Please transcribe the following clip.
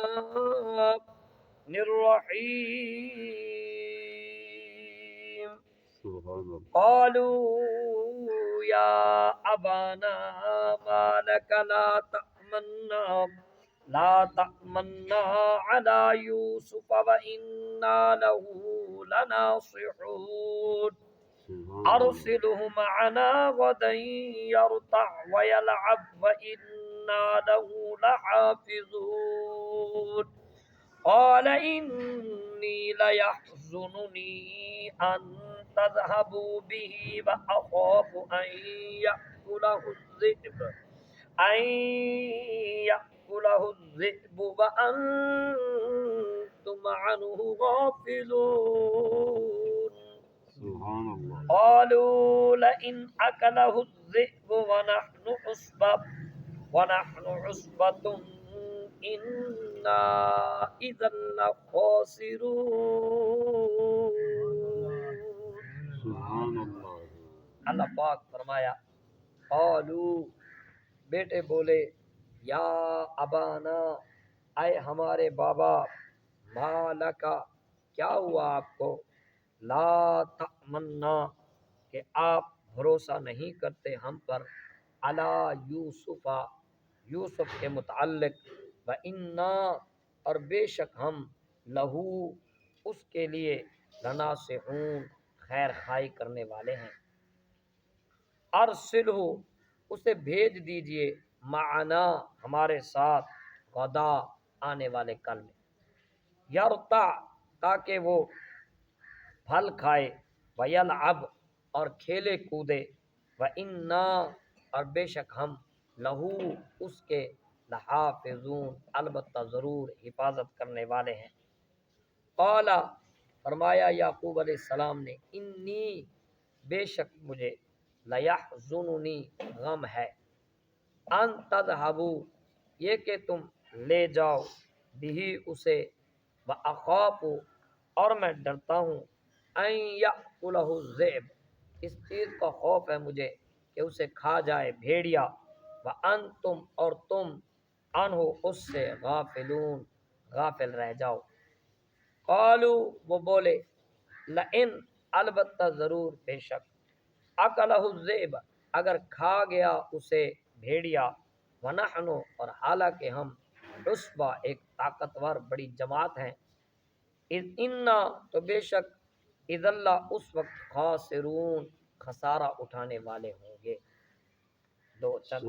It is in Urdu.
الرحمن الرحيم قالوا يا أبانا ما لك لا تأمنا على يوسف وإنا له لناصحون أرسله معنا غدا يرتع ويلعب وإنا له لحافظون قال إني ليحزنني أن تذهبوا به وأخاف أن يأكله الذئب وأنتم عنه غافلون سبحان اللہ. قالوا لئن أكله الذئب ونحن عصبة إنا إذا لخاسرون. سبحان اللہ. اللہ پاک فرمایا قالوا بیٹے بولے یا ابانا اے ہمارے بابا ما لکا کیا ہوا آپ کو لا تأمنا کہ آپ بھروسہ نہیں کرتے ہم پر علی یوسف کے متعلق وَإِنَّا اور بے شک ہم لہو اس کے لیے لناصحون خیر خواہی کرنے والے ہیں. ارسلہ اسے بھیج دیجئے معنا ہمارے ساتھ غدا آنے والے کل میں یرتع تاکہ وہ پھل کھائے ویلعب اور کھیلے کودے وَإِنَّا اور بے شک ہم لہو اس کے لحافظون البتہ ضرور حفاظت کرنے والے ہیں. قال فرمایا یعقوب علیہ السلام نے انی بے شک مجھے لیحزننی غم ہے ان تذهبوا یہ کہ تم لے جاؤ بھی اسے واخاف اور میں ڈرتا ہوں ان یأکلہ الذئب اس چیز کا خوف ہے مجھے کہ اسے کھا جائے بھیڑیا وانتم اور تم عنہ اس سے غافلون غافل رہ جاؤ. قالوا وہ بولے لئن البتہ ضرور بے شک اکلہ الذئب اگر کھا گیا اسے بھیڑیا ونحن اور حالانکہ ہم عصبہ ایک طاقتور بڑی جماعت ہیں اذ انا تو بے شک اذ اللہ اس وقت خاسرون خسارہ اٹھانے والے ہوں گے. دو چند